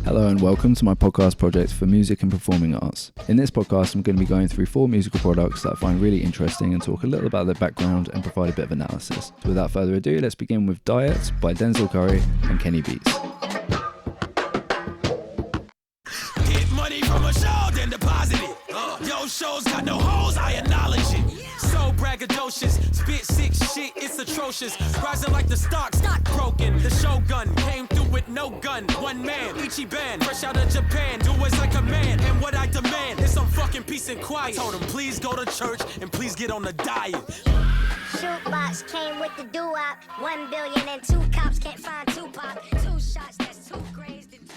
Hello and welcome to my podcast project for music and performing arts. In this podcast, I'm going to be going through 4 musical products that I find really interesting and talk a little about their background and provide a bit of analysis. So without further ado, let's begin with Diet by Denzel Curry and Kenny Beats. Get money from a show, then deposit it. Yo, shows got no holes, I acknowledge it. So braggadocious, spit sick shit, it's atrocious. Rising like the stock broken. The Shogun came through with no gun. One man, Ichiban, fresh out of Japan. Do it like a man, and what I demand is some fucking peace and quiet. Told him, please go to church and please get on the diet. Shootbox came with the doo-wop. 1 billion and 2 cops can't find Tupac. 2 shots, that's 2 grazed and 2.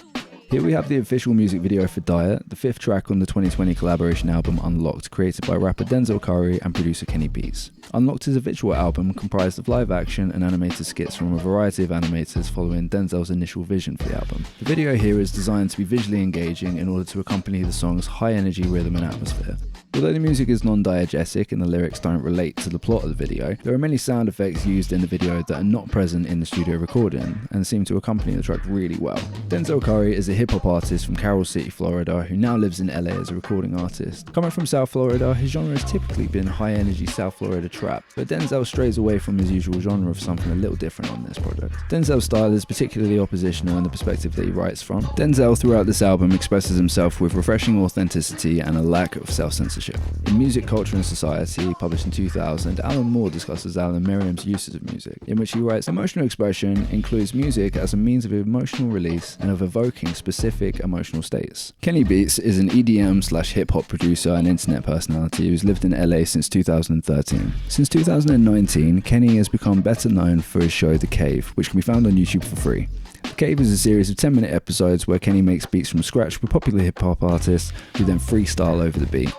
Here we have the official music video for Diet, the 5th track on the 2020 collaboration album Unlocked, created by rapper Denzel Curry and producer Kenny Beats. Unlocked is a visual album comprised of live action and animated skits from a variety of animators following Denzel's initial vision for the album. The video here is designed to be visually engaging in order to accompany the song's high energy rhythm and atmosphere. Although the music is non-diegetic and the lyrics don't relate to the plot of the video, there are many sound effects used in the video that are not present in the studio recording and seem to accompany the track really well. Denzel Curry is a hip-hop artist from Carroll City, Florida, who now lives in LA as a recording artist. Coming from South Florida, his genre has typically been high-energy South Florida trap, but Denzel strays away from his usual genre of something a little different on this project. Denzel's style is particularly oppositional in the perspective that he writes from. Denzel throughout this album expresses himself with refreshing authenticity and a lack of self-censorship. In Music, Culture and Society, published in 2000, Alan Moore discusses Alan Merrium's uses of music, in which he writes, "Emotional expression includes music as a means of emotional release and of evoking specific emotional states." Kenny Beats is an EDM/hip-hop producer and internet personality who's lived in LA since 2013. Since 2019, Kenny has become better known for his show The Cave, which can be found on YouTube for free. The Cave is a series of 10-minute episodes where Kenny makes beats from scratch with popular hip-hop artists who then freestyle over the beat.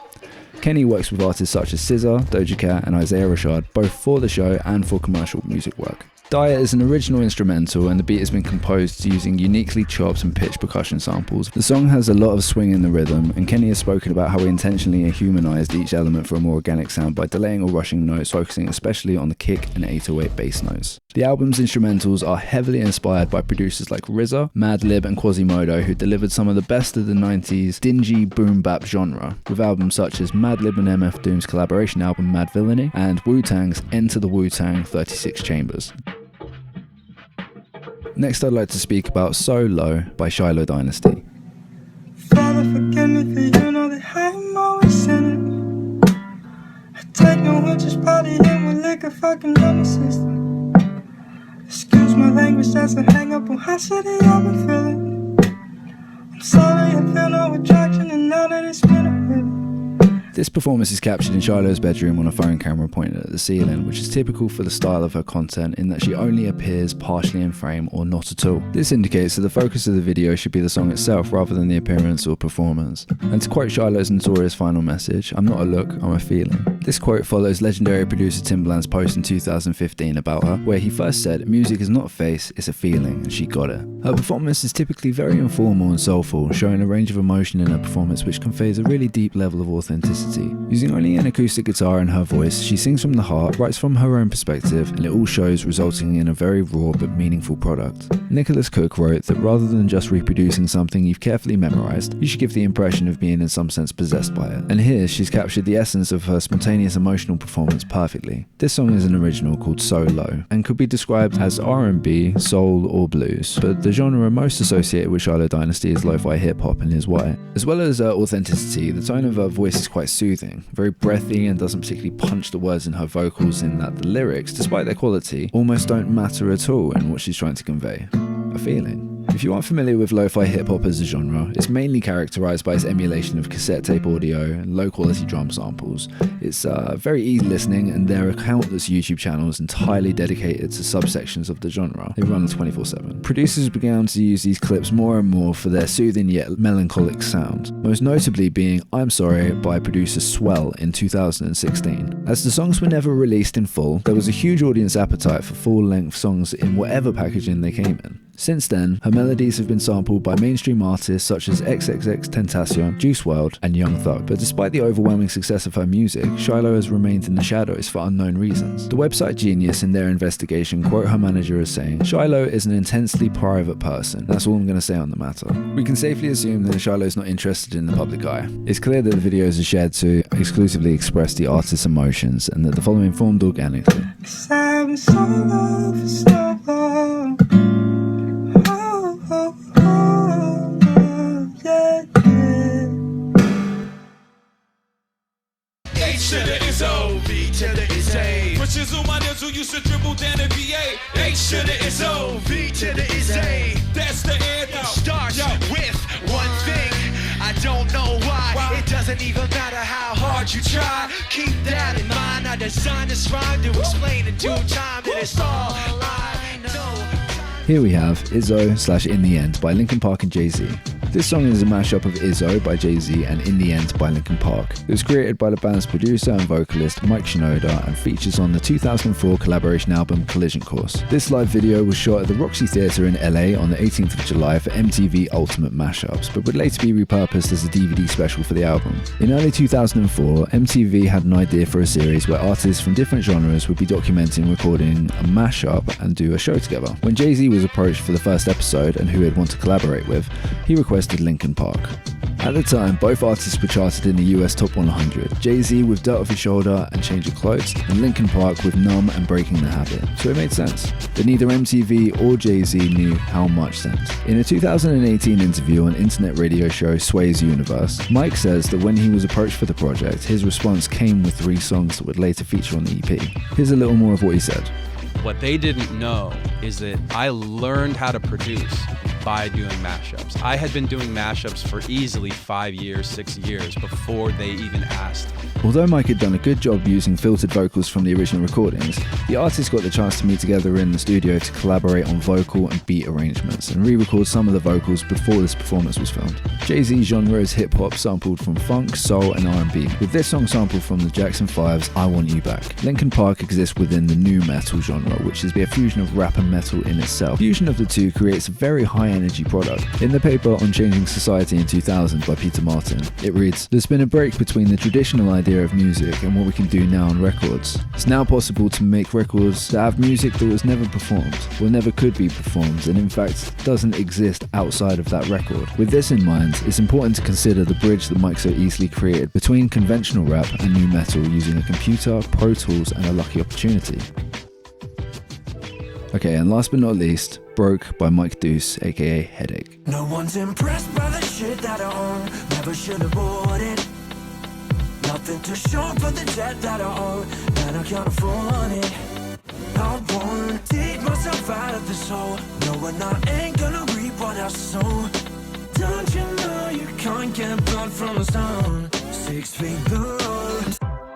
Kenny works with artists such as SZA, Doja Cat and Isaiah Rashad, both for the show and for commercial music work. Diet is an original instrumental and the beat has been composed using uniquely chopped and pitched percussion samples. The song has a lot of swing in the rhythm, and Kenny has spoken about how he intentionally humanized each element for a more organic sound by delaying or rushing notes, focusing especially on the kick and 808 bass notes. The album's instrumentals are heavily inspired by producers like RZA, Madlib and Quasimodo, who delivered some of the best of the 90s dingy boom bap genre, with albums such as Madlib and MF Doom's collaboration album Mad Villainy and Wu-Tang's Enter the Wu-Tang 36 Chambers. Next, I'd like to speak about So Low by Shiloh Dynasty. Father, forgive me for you know that I'm always sinning. I take no hunches, body in with liquor, fucking run the system. Excuse my language, that's a hang up on how shitty I've been feeling. I'm sorry, I feel no attraction, and now that it's been a minute. This performance is captured in Shiloh's bedroom on a phone camera pointed at the ceiling, which is typical for the style of her content in that she only appears partially in frame or not at all. This indicates that the focus of the video should be the song itself rather than the appearance or performance. And to quote Shiloh's notorious final message, "I'm not a look, I'm a feeling." This quote follows legendary producer Timbaland's post in 2015 about her, where he first said, "Music is not a face, it's a feeling," and she got it. Her performance is typically very informal and soulful, showing a range of emotion in her performance which conveys a really deep level of authenticity. Using only an acoustic guitar and her voice, she sings from the heart, writes from her own perspective, and it all shows, resulting in a very raw but meaningful product. Nicholas Cook wrote that rather than just reproducing something you've carefully memorized, you should give the impression of being in some sense possessed by it. And here, she's captured the essence of her spontaneous emotional performance perfectly. This song is an original called So Low, and could be described as R&B, soul, or blues, but the genre most associated with Shiloh Dynasty is lo-fi hip-hop and is why. As well as authenticity, the tone of her voice is quite soothing, very breathy, and doesn't particularly punch the words in her vocals, in that the lyrics, despite their quality, almost don't matter at all in what she's trying to convey. A feeling. If you aren't familiar with lo-fi hip-hop as a genre, it's mainly characterized by its emulation of cassette tape audio and low-quality drum samples. It's very easy listening, and there are countless YouTube channels entirely dedicated to subsections of the genre. They run 24/7. Producers began to use these clips more and more for their soothing yet melancholic sound, most notably being I'm Sorry by producer Swell in 2016. As the songs were never released in full, there was a huge audience appetite for full-length songs in whatever packaging they came in. Since then, her melodies have been sampled by mainstream artists such as XXXTentacion, Juice WRLD, and Young Thug. But despite the overwhelming success of her music, Shiloh has remained in the shadows for unknown reasons. The website Genius in their investigation quote her manager as saying, "Shiloh is an intensely private person. That's all I'm going to say on the matter." We can safely assume that Shiloh is not interested in the public eye. It's clear that the videos are shared to exclusively express the artist's emotions and that the following formed organically. H to the Izzo, B to the Izzy. Pushes on my Denzel, you should dribble down the VA. H to the Izzo, B to the Izzy. That's the anthem. Starts with one thing. I don't know why. It doesn't even matter how hard you try. Keep that in mind. I designed this rhyme to explain in due time that it's all I know. Here we have Izzo / In the End by Linkin Park and Jay-Z. This song is a mashup of Izzo by Jay-Z and In the End by Linkin Park. It was created by the band's producer and vocalist Mike Shinoda and features on the 2004 collaboration album Collision Course. This live video was shot at the Roxy Theatre in LA on the 18th of July for MTV Ultimate Mashups, but would later be repurposed as a DVD special for the album. In early 2004, MTV had an idea for a series where artists from different genres would be documenting recording a mashup and do a show together. When Jay-Z was approached for the first episode and who he'd want to collaborate with, he requested Linkin Park. At the time, both artists were charted in the US Top 100, Jay-Z with Dirt Off His Shoulder and Change of Clothes, and Linkin Park with Numb and Breaking the Habit, so it made sense. But neither MTV or Jay-Z knew how much sense. In a 2018 interview on internet radio show Sway's Universe, Mike says that when he was approached for the project, his response came with 3 songs that would later feature on the EP. Here's a little more of what he said. What they didn't know is that I learned how to produce by doing mashups. I had been doing mashups for easily 5 years, 6 years before they even asked. Although Mike had done a good job using filtered vocals from the original recordings, the artists got the chance to meet together in the studio to collaborate on vocal and beat arrangements and re-record some of the vocals before this performance was filmed. Jay-Z's genre is hip-hop sampled from funk, soul and R&B, with this song sampled from the Jackson 5's I Want You Back. Linkin Park exists within the nu metal genre, which is a fusion of rap and metal in itself. Fusion of the two creates a very high-energy product. In the paper on Changing Society in 2000 by Peter Martin, it reads, "There's been a break between the traditional idea of music and what we can do now on records. It's now possible to make records that have music that was never performed, or never could be performed, and in fact doesn't exist outside of that record." With this in mind, it's important to consider the bridge that Mike so easily created between conventional rap and nu metal using a computer, Pro Tools and a lucky opportunity. Okay, and last but not least, Broke by Mike Deuce, aka Headache. No one's impressed by the shit that I own. Never should have bought it. Nothing to show for the debt that I owe, and I can't afford it. I won't dig myself out of this hole, knowing I ain't gonna reap what I sow. Don't you know you can't get blood from a stone? 6 feet below.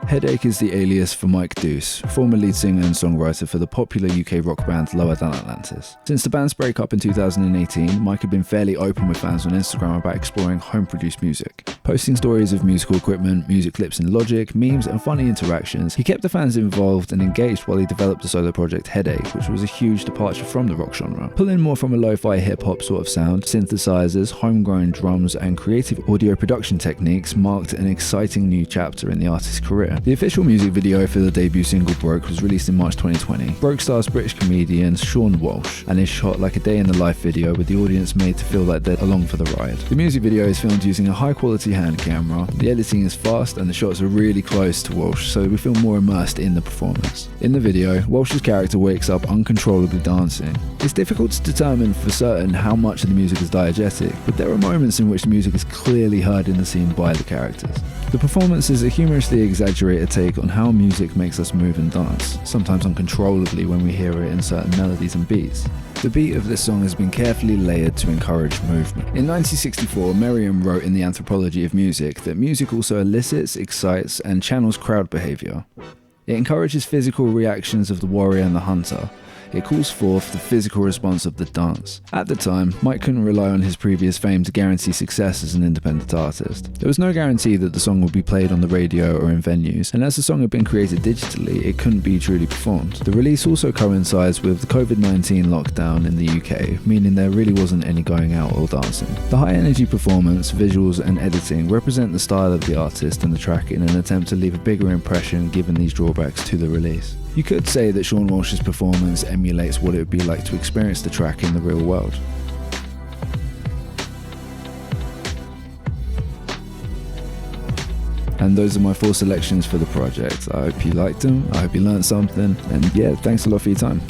Headache is the alias for Mike Deuce, former lead singer and songwriter for the popular UK rock band Lower Than Atlantis. Since the band's breakup in 2018, Mike had been fairly open with fans on Instagram about exploring home-produced music. Posting stories of musical equipment, music clips in Logic, memes and funny interactions, he kept the fans involved and engaged while he developed the solo project Headache, which was a huge departure from the rock genre. Pulling more from a lo-fi hip-hop sort of sound, synthesizers, homegrown drums and creative audio production techniques marked an exciting new chapter in the artist's career. The official music video for the debut single Broke was released in March 2020. Broke stars British comedian Sean Walsh and is shot like a day in the life video with the audience made to feel like they're along for the ride. The music video is filmed using a high quality hand camera, the editing is fast and the shots are really close to Walsh, so we feel more immersed in the performance. In the video, Walsh's character wakes up uncontrollably dancing. It's difficult to determine for certain how much of the music is diegetic, but there are moments in which the music is clearly heard in the scene by the characters. The performance is a humorously exaggerated take on how music makes us move and dance, sometimes uncontrollably when we hear it in certain melodies and beats. The beat of this song has been carefully layered to encourage movement. In 1964, Merrium wrote in the Anthropology of Music that music also elicits, excites, and channels crowd behavior. It encourages physical reactions of the warrior and the hunter. It calls forth the physical response of the dance. At the time, Mike couldn't rely on his previous fame to guarantee success as an independent artist. There was no guarantee that the song would be played on the radio or in venues, and as the song had been created digitally, it couldn't be truly performed. The release also coincides with the COVID-19 lockdown in the UK, meaning there really wasn't any going out or dancing. The high energy performance, visuals and editing represent the style of the artist and the track in an attempt to leave a bigger impression given these drawbacks to the release. You could say that Sean Walsh's performance emulates what it would be like to experience the track in the real world. And those are my 4 selections for the project. I hope you liked them, I hope you learned something, and yeah, thanks a lot for your time.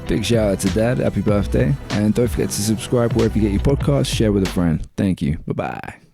Big shout out to Dad, happy birthday, and don't forget to subscribe wherever you get your podcasts, share with a friend. Thank you, bye bye.